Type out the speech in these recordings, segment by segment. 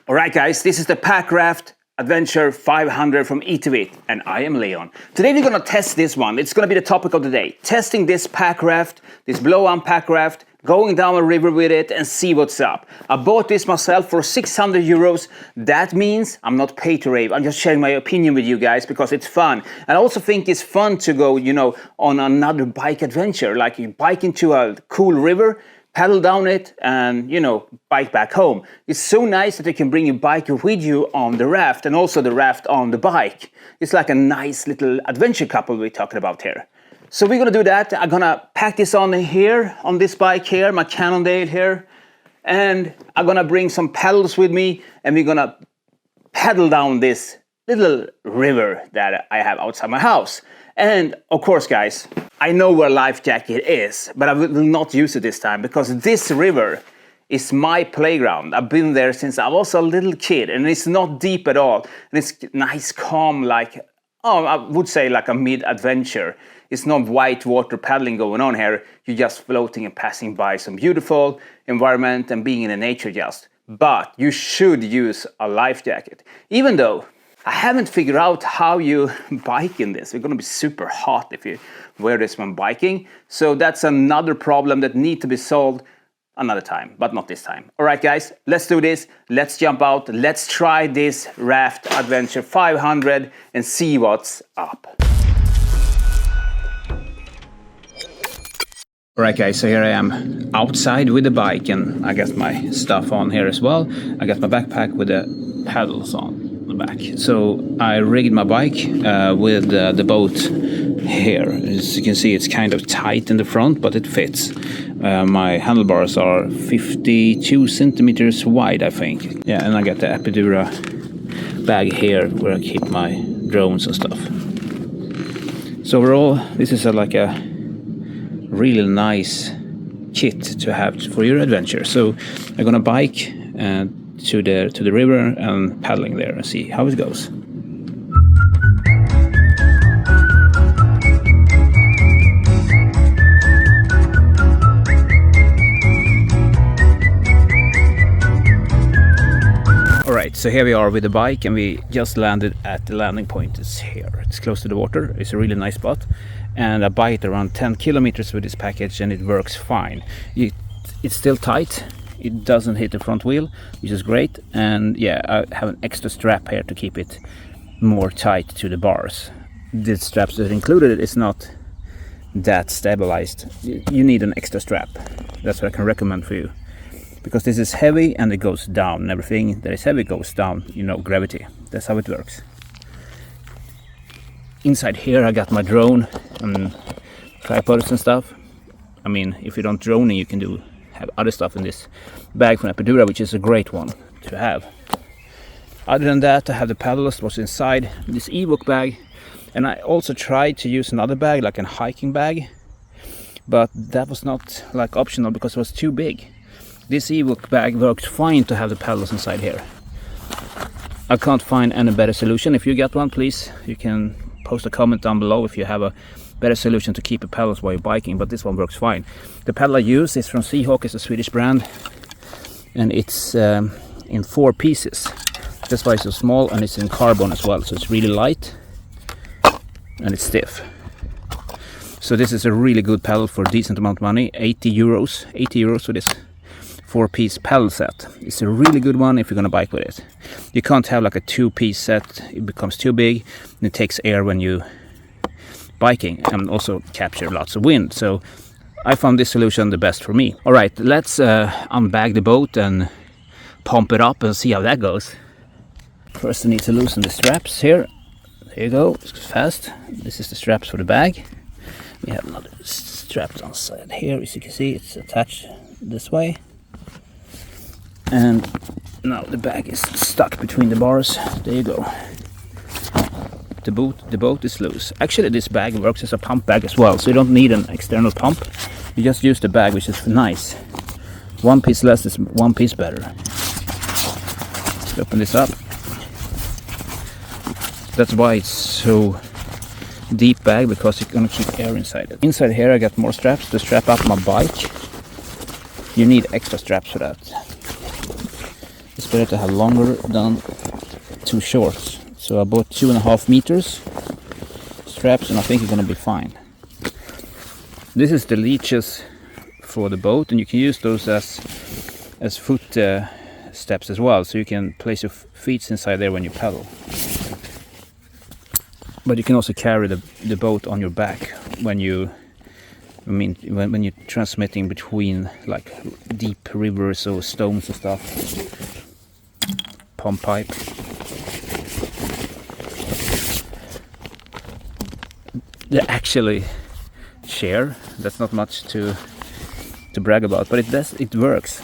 Alright guys, this is the Packraft Adventure 500 from Itiwit, and I am Leon. Today we're gonna test this one. It's gonna be the topic of the day. Testing this Packraft, this blow-on Packraft, going down a river with it and see what's up. I bought this myself for 600 euros. That means I'm not paid to rave. I'm just sharing my opinion with you guys because it's fun. And I also think it's fun to go, on another bike adventure. Like you bike into a cool river, paddle down it and, bike back home. It's so nice that you can bring your bike with you on the raft and also the raft on the bike. It's like a nice little adventure couple we're talking about here. So we're gonna do that. I'm gonna pack this on here, on this bike here, my Canondale here. And I'm gonna bring some paddles with me and we're gonna paddle down this little river that I have outside my house. And of course, guys, I know where life jacket is, but I will not use it this time because this river is my playground. I've been there since I was a little kid and it's not deep at all. And it's nice, calm, I would say like a mid-adventure. It's not white water paddling going on here. You're just floating and passing by some beautiful environment and being in the nature just. But you should use a life jacket. Even though I haven't figured out how you bike in this. It's gonna be super hot if you wear this when biking. So that's another problem that needs to be solved another time, but not this time. All right, guys, let's do this. Let's jump out. Let's try this Raft Adventure 500 and see what's up. All right, guys, so here I am outside with the bike and I got my stuff on here as well. I got my backpack with the paddles on the back. So I rigged my bike with the boat here. As you can see, it's kind of tight in the front, but it fits. My handlebars are 52 centimeters wide, I think. Yeah, and I got the Epidura bag here where I keep my drones and stuff. So overall, this is like a really nice kit to have for your adventure. So I'm gonna bike to the river and paddling there and see how it goes. Alright, so here we are with the bike and we just landed at the landing point. It's here, it's close to the water, it's a really nice spot. And I biked around 10 kilometers with this package and it works fine. It's still tight, it doesn't hit the front wheel, which is great. And yeah, I have an extra strap here to keep it more tight to the bars. The straps that are included is not that stabilized. You need an extra strap. That's what I can recommend for you. Because this is heavy and it goes down, and everything that is heavy goes down, gravity. That's how it works. Inside here I got my drone and tripods and stuff. I mean, if you don't droning, you can have other stuff in this bag from Epidura, which is a great one to have. Other than that, I have the paddles that was inside this Evoc bag, and I also tried to use another bag, like a hiking bag, but that was not like optional because it was too big. This Evoc bag worked fine to have the paddles inside here. I can't find any better solution. If you get one, please, you can post a comment down below if you have a better solution to keep the paddles while you're biking, but this one works fine. The paddle I use is from Seahawk, it's a Swedish brand, and it's in 4 pieces. That's why it's so small, and it's in carbon as well, so it's really light and it's stiff. So this is a really good paddle for a decent amount of money, 80 euros for this 4-piece paddle set. It's a really good one if you're gonna bike with it. You can't have like a 2-piece set, it becomes too big and it takes air when you biking and also capture lots of wind. So I found this solution the best for me. All right, let's unbag the boat and pump it up and see how that goes. First I need to loosen the straps here. There you go, it's fast. This is the straps for the bag. We have another strap on the side here. As you can see, it's attached this way. And now the bag is stuck between the bars. There you go. The boat is loose. Actually, this bag works as a pump bag as well, so you don't need an external pump. You just use the bag, which is nice. 1 piece less is 1 piece better. Let's open this up. That's why it's so deep bag, because you're gonna keep air inside it. Inside here I got more straps to strap up my bike. You need extra straps for that. better to have longer than too short. So I bought 2.5 meters straps, and I think it's gonna be fine. This is the leeches for the boat, and you can use those as foot steps as well, so you can place your feet inside there when you paddle. But you can also carry the boat on your back when you're transmitting between like deep rivers or stones and stuff. Pump pipe. They actually share. That's not much to brag about, but it works.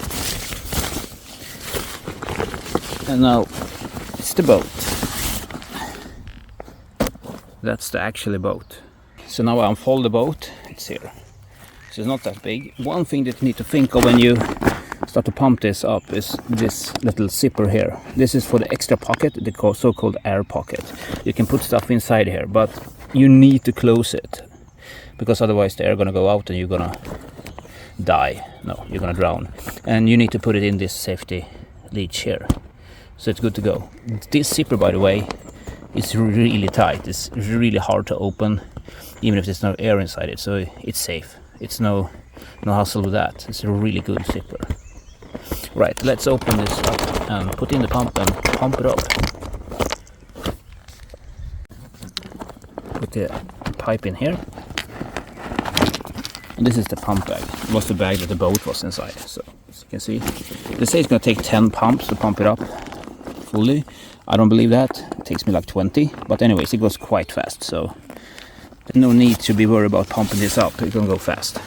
And now it's the boat. That's the actual boat. So now I unfold the boat. It's here. So it's not that big. One thing that you need to think of when you start to pump this up is this little zipper here. This is for the extra pocket, the so-called air pocket. You can put stuff inside here, but you need to close it, because otherwise the air gonna go out and you're gonna die. No, you're gonna drown. And you need to put it in this safety leech here. So it's good to go. This zipper, by the way, is really tight. It's really hard to open, even if there's no air inside it. So it's safe. It's no hassle with that. It's a really good zipper. Right, let's open this up and put in the pump and pump it up. Put the pipe in here. And this is the pump bag. It was the bag that the boat was inside. So as you can see, they say it's going to take 10 pumps to pump it up fully. I don't believe that. It takes me like 20. But anyways, it goes quite fast. So there's no need to be worried about pumping this up. It's going to go fast.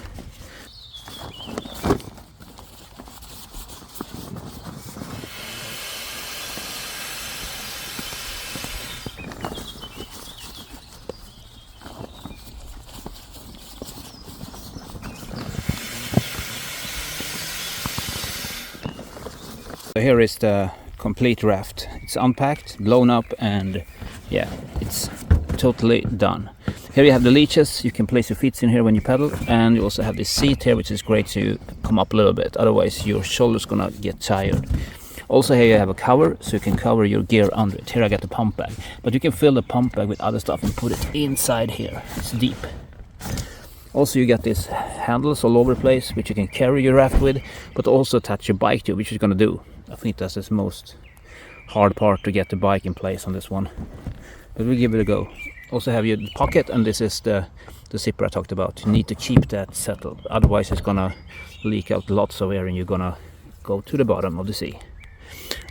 So here is the complete raft. It's unpacked, blown up, and yeah, it's totally done. Here you have the leeches. You can place your feet in here when you paddle, and you also have this seat here, which is great to come up a little bit, otherwise your shoulder's gonna get tired. Also here you have a cover, so you can cover your gear under it. Here I got the pump bag, but you can fill the pump bag with other stuff and put it inside here. It's deep. Also you got these handles all over the place, which you can carry your raft with, but also attach your bike to, which you're gonna do. I think that's the most hard part, to get the bike in place on this one, but we'll give it a go. Also have your pocket, and this is the zipper I talked about. You need to keep that settled, otherwise it's gonna leak out lots of air and you're gonna go to the bottom of the sea.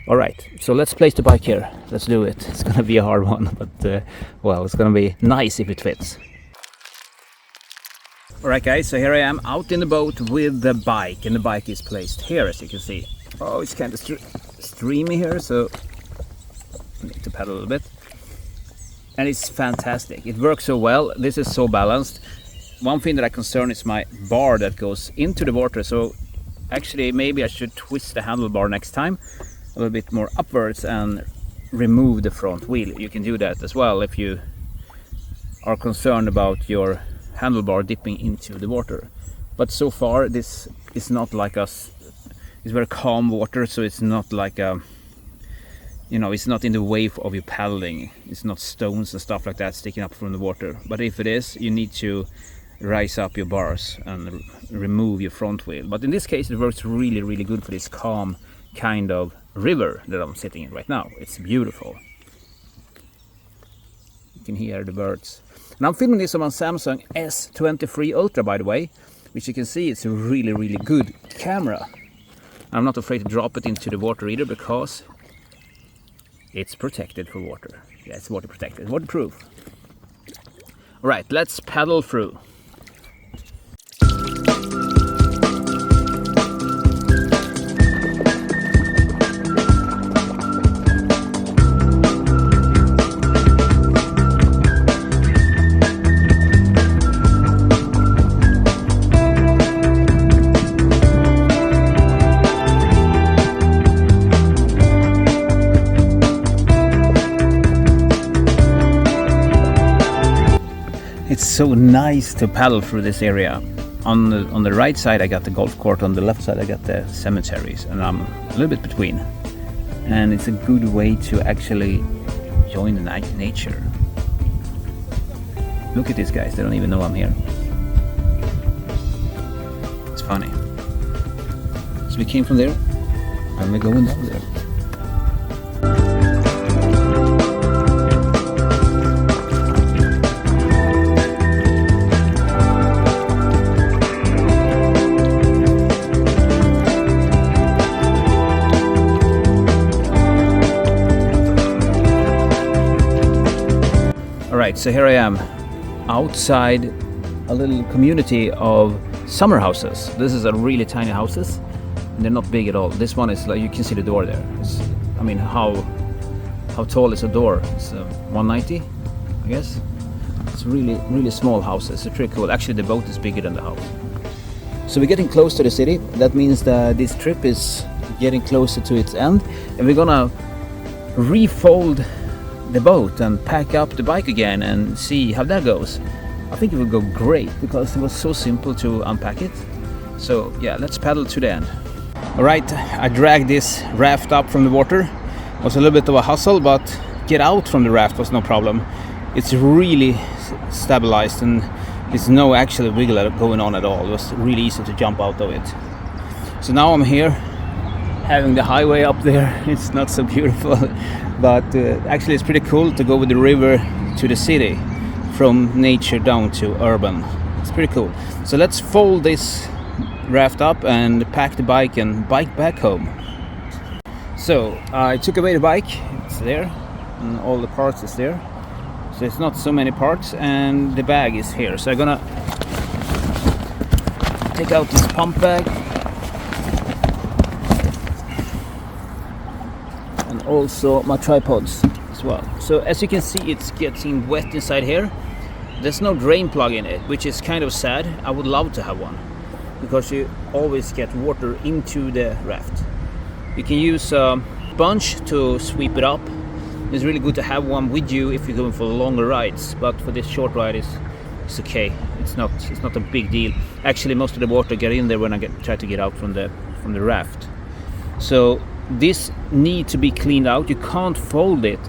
Alright, so let's place the bike here. Let's do it. It's gonna be a hard one, but well, it's gonna be nice if it fits. Alright guys, so here I am out in the boat with the bike, and the bike is placed here, as you can see. Oh, it's kind of streamy here, so I need to paddle a little bit. And it's fantastic. It works so well. This is so balanced. One thing that I'm concerned is my bar that goes into the water. So actually maybe I should twist the handlebar next time a little bit more upwards and remove the front wheel. You can do that as well if you are concerned about your handlebar dipping into the water. But so far this is not like us. It's very calm water, so it's not like a, you know, it's not in the way of your paddling. It's not stones and stuff like that sticking up from the water. But if it is, you need to rise up your bars and remove your front wheel. But in this case it works really, really good for this calm kind of river that I'm sitting in right now. It's beautiful. You can hear the birds. And I'm filming this on my Samsung S23ultra, by the way, which you can see it's a really, really good camera. I'm not afraid to drop it into the water either, because it's protected for water. Yeah, it's water protected, waterproof. Alright, let's paddle through. It's so nice to paddle through this area. On the right side I got the golf court, on the left side I got the cemeteries, and I'm a little bit between. and it's a good way to actually join the nature. Look at these guys, they don't even know I'm here. It's funny. So we came from there and we're going down there. Alright, so here I am outside a little community of summer houses. This is a really tiny houses and they're not big at all. This one is like, you can see the door there. I mean, how tall is a door? It's 190, I guess. It's really small houses. It's pretty cool. Actually, the boat is bigger than the house. So we're getting close to the city. That means that this trip is getting closer to its end, and we're gonna refold the boat and pack up the bike again and see how that goes. I think it will go great because it was so simple to unpack it. So yeah, let's paddle to the end. Alright, I dragged this raft up from the water. It was a little bit of a hustle, but get out from the raft was no problem. It's really stabilized and there's no actual wiggle going on at all. It was really easy to jump out of it. So now I'm here having the highway up there. It's not so beautiful, but actually it's pretty cool to go with the river to the city, from nature down to urban. It's pretty cool. So let's fold this raft up and pack the bike and bike back home. So I took away the bike, it's there, and all the parts is there. So it's not so many parts, and the bag is here. So I'm gonna take out this pump bag and also my tripods as well. So as you can see, it's getting wet inside here. There's no drain plug in it, which is kind of sad. I would love to have one, because you always get water into the raft. You can use a sponge to sweep it up. It's really good to have one with you if you're going for longer rides, but for this short ride it's okay. It's not a big deal. Actually, most of the water get in there when I try to get out from the raft. So this needs to be cleaned out. You can't fold it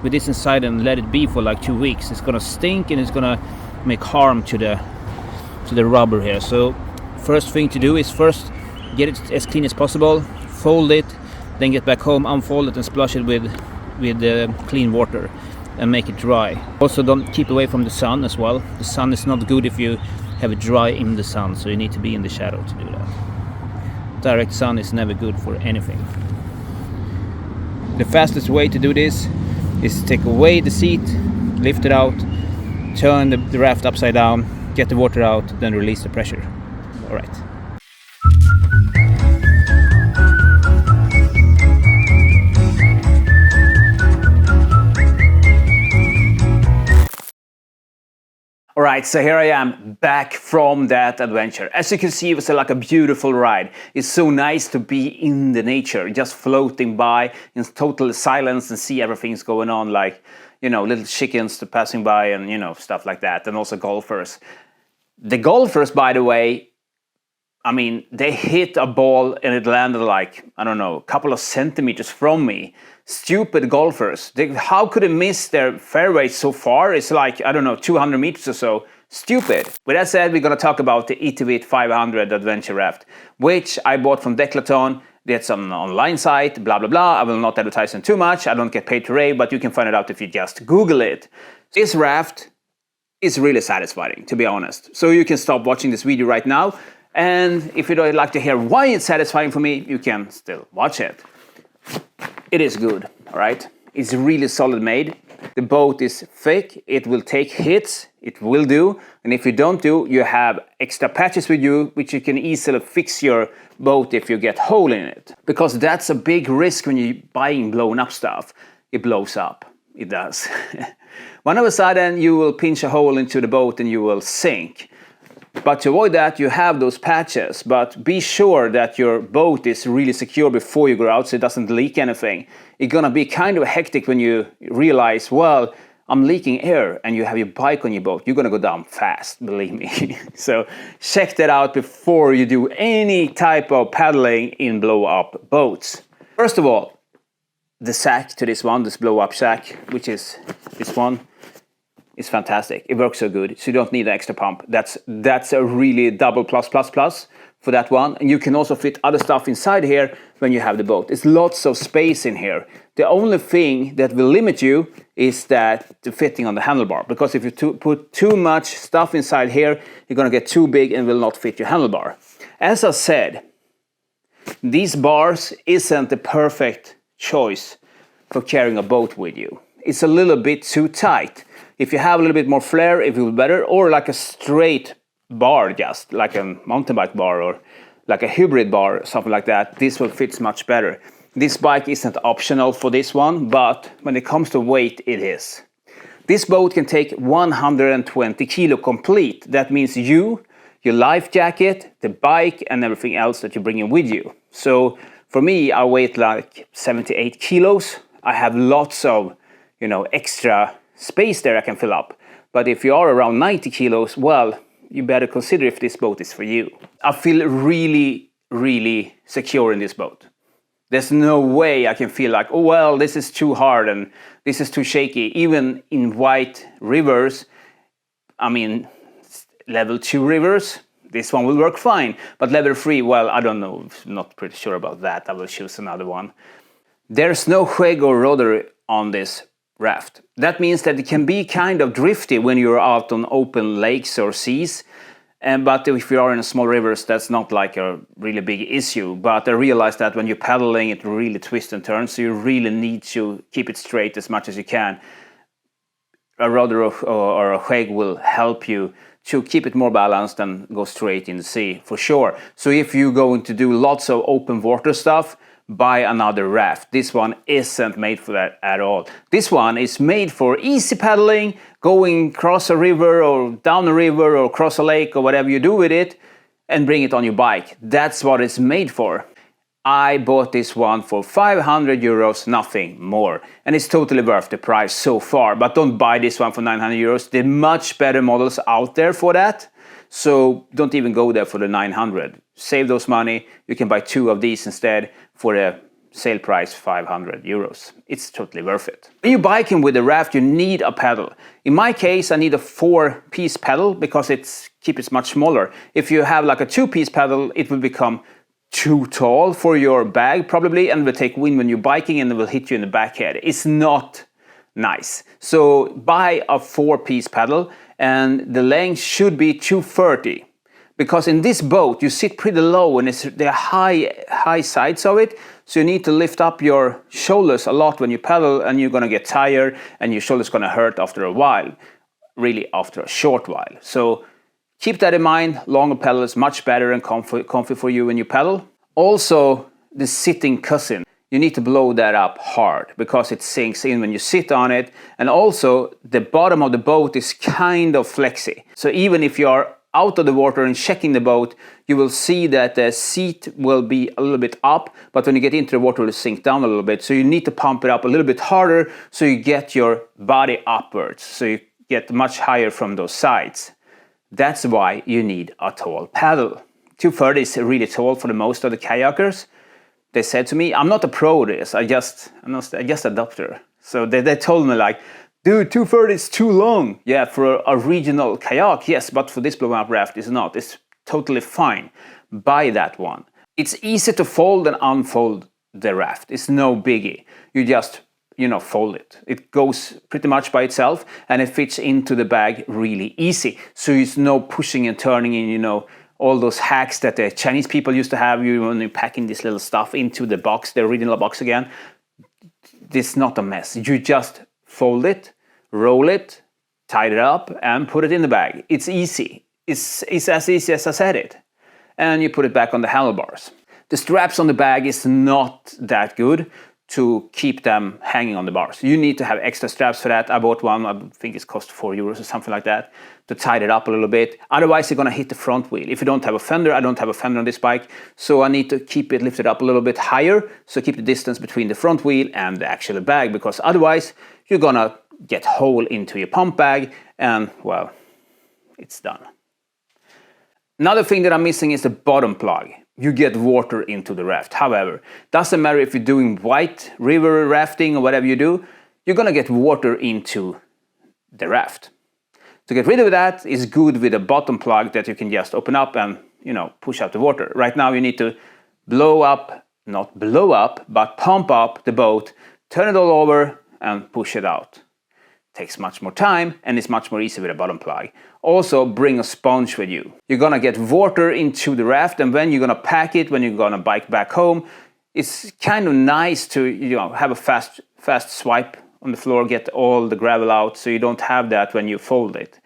with this inside and let it be for like 2 weeks. It's gonna stink and it's gonna make harm to the rubber here. So first thing to do is first get it as clean as possible, fold it, then get back home, unfold it and splash it with clean water and make it dry. Also, don't keep away from the sun as well. The sun is not good if you have it dry in the sun, so you need to be in the shadow to do that. Direct sun is never good for anything. The fastest way to do this is to take away the seat, lift it out, turn the raft upside down, get the water out, then release the pressure. All right. Alright, so here I am back from that adventure. As you can see, it was like a beautiful ride. It's so nice to be in the nature, just floating by in total silence and see everything's going on, like, you know, little chickens passing by and, you know, stuff like that, and also golfers. The golfers, by the way, I mean, they hit a ball and it landed like, I don't know, a couple of centimeters from me. Stupid golfers. How could they miss their fairway so far? It's like, I don't know, 200 meters or so. Stupid. With that said, we're going to talk about the Itiwit 500 Adventure Raft, which I bought from Decathlon. It's on an online site, blah, blah, blah. I will not advertise them too much. I don't get paid to rave, but you can find it out if you just Google it. This raft is really satisfying, to be honest. So you can stop watching this video right now. And if you'd like to hear why it's satisfying for me, you can still watch it. It is good, all right? It's really solid made. The boat is thick. It will take hits. It will do. And if you don't do, you have extra patches with you, which you can easily fix your boat if you get a hole in it. Because that's a big risk when you're buying blown up stuff. It blows up. It does. One of a sudden, you will pinch a hole into the boat and you will sink. But to avoid that, you have those patches, but be sure that your boat is really secure before you go out so it doesn't leak anything. It's gonna be kind of hectic when you realize, well, I'm leaking air, and you have your bike on your boat. You're gonna go down fast, believe me. So check that out before you do any type of paddling in blow-up boats. First of all, the sack to this one, this blow up sack, which is this one, is fantastic. It works so good, so you don't need an extra pump. That's a really double plus for that one. And you can also fit other stuff inside here when you have the boat. It's lots of space in here. The only thing that will limit you is that the fitting on the handlebar, because if you put too much stuff inside here, you're gonna get too big and will not fit your handlebar. As I said, these bars isn't the perfect choice for carrying a boat with you. It's a little bit too tight. If you have a little bit more flair, it will be better, or like a straight bar, just like a mountain bike bar or like a hybrid bar, something like that, this will fit much better. This bike isn't optional for this one, but when it comes to weight, it is. This boat can take 120 kilo complete. That means you, your life jacket, the bike, and everything else that you're bringing with you. So for me, I weigh like 78 kilos. I have lots of, extra space there I can fill up. But if you are around 90 kilos, well, you better consider if this boat is for you. I feel really, really secure in this boat. There's no way I can feel like, oh well, this is too hard and this is too shaky. Even in white rivers, level 2 rivers, this one will work fine. But level 3, well, I don't know, not pretty sure about that. I will choose another one. There's no wheg or rudder on this raft. That means that it can be kind of drifty when you're out on open lakes or seas. But if you are in small rivers, that's not like a really big issue. But I realize that when you're paddling, it really twists and turns, so you really need to keep it straight as much as you can. A rudder or a wheg will help you to keep it more balanced and go straight in the sea, for sure. So if you're going to do lots of open water stuff, buy another raft. This one isn't made for that at all. This one is made for easy paddling, going across a river or down a river or across a lake or whatever you do with it, and bring it on your bike. That's what it's made for. I bought this one for 500 euros, nothing more. And it's totally worth the price so far. But don't buy this one for 900 euros. There are much better models out there for that. So don't even go there for the 900. Save those money. You can buy 2 of these instead for a sale price 500 euros. It's totally worth it. When you're biking with a raft, you need a pedal. In my case, I need a 4-piece pedal because it keeps it much smaller. If you have like a 2-piece pedal, it will become too tall for your bag probably, and will take wind when you're biking and it will hit you in the back head. It's not nice. So buy a 4-piece pedal, and the length should be 230. Because in this boat you sit pretty low and it's the high sides of it, so you need to lift up your shoulders a lot when you pedal, and you're gonna get tired and your shoulders gonna hurt after a while, really after a short while. So keep that in mind. Longer pedal is much better and comfy for you when you pedal. Also, the sitting cushion, you need to blow that up hard because it sinks in when you sit on it. And also the bottom of the boat is kind of flexy, so even if you are out of the water and checking the boat, you will see that the seat will be a little bit up, but when you get into the water it will sink down a little bit. So you need to pump it up a little bit harder so you get your body upwards, so you get much higher from those sides. That's why you need a tall paddle. 230 is really tall for the most of the kayakers. They said to me, I'm not a pro at this, I'm just a doctor. So they told me like, dude, 230 is too long. Yeah, for a regional kayak, yes, but for this blow-up raft, it's not. It's totally fine. Buy that one. It's easy to fold and unfold the raft. It's no biggie. You just, fold it. It goes pretty much by itself, and it fits into the bag really easy. So it's no pushing and turning in, all those hacks that the Chinese people used to have, when you're packing this little stuff into the box, the original box again. This is not a mess. You just fold it, roll it, tie it up, and put it in the bag. It's easy. It's as easy as I said it. And you put it back on the handlebars. The straps on the bag is not that good to keep them hanging on the bars. You need to have extra straps for that. I bought one, I think it cost 4 euros or something like that, to tie it up a little bit. Otherwise, you're gonna hit the front wheel. If you don't have a fender, I don't have a fender on this bike, so I need to keep it lifted up a little bit higher, so keep the distance between the front wheel and the actual bag, because otherwise, you're gonna get hole into your pump bag, and well, it's done. Another thing that I'm missing is the bottom plug. you get water into the raft. However, doesn't matter if you're doing white river rafting or whatever you do, you're gonna get water into the raft. To get rid of that is good with a bottom plug that you can just open up and, you know, push out the water. Right now you need to blow up, not blow up, but pump up the boat, turn it all over and push it out. Takes much more time and it's much more easy with a bottom plug. Also bring a sponge with you. You're gonna get water into the raft, and when you're gonna pack it, when you're gonna bike back home, it's kind of nice to, you know, have a fast swipe on the floor, get all the gravel out, so you don't have that when you fold it.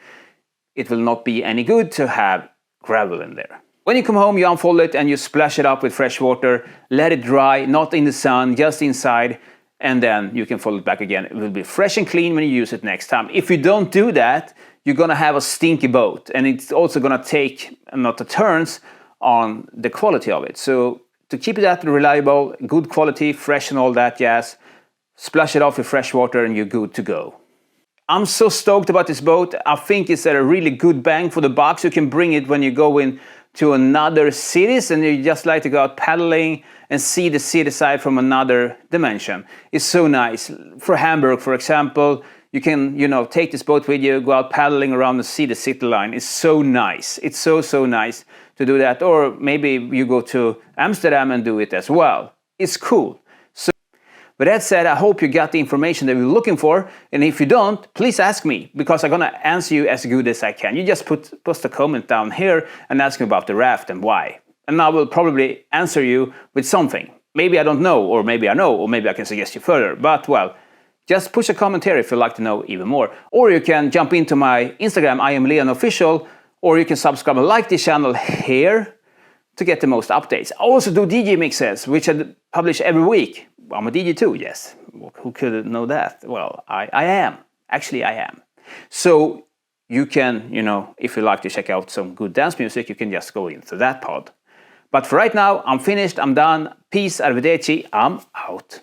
It will not be any good to have gravel in there. When you come home, you unfold it and you splash it up with fresh water, let it dry, not in the sun, just inside, and then you can fold it back again. It will be fresh and clean when you use it next time. If you don't do that, you're gonna have a stinky boat, and it's also gonna take a lot of turns on the quality of it. So to keep that reliable, good quality, fresh and all that jazz, splash it off with fresh water and you're good to go. I'm so stoked about this boat. I think it's a really good bang for the buck. You can bring it when you go in to another cities and you just like to go out paddling and see the city side from another dimension. It's so nice. For Hamburg, for example, you can, you know, take this boat with you, go out paddling around and see the city line. It's so nice. It's so nice to do that. Or maybe you go to Amsterdam and do it as well. It's cool. With that said, I hope you got the information that you're looking for, and if you don't, please ask me, because I'm gonna answer you as good as I can. You just post a comment down here and ask me about the raft and why. And I will probably answer you with something. Maybe I don't know, or maybe I know, or maybe I can suggest you further. But well, just push a comment here if you'd like to know even more. Or you can jump into my Instagram, iamleonofficial, or you can subscribe and like this channel here to get the most updates. I also do DJ mixes, which I publish every week. I'm a DJ too, yes. Who could know that? Well, I am. Actually, I am. So you can, you know, if you like to check out some good dance music, you can just go into that pod. But for right now, I'm finished, I'm done. Peace, arrivederci, I'm out.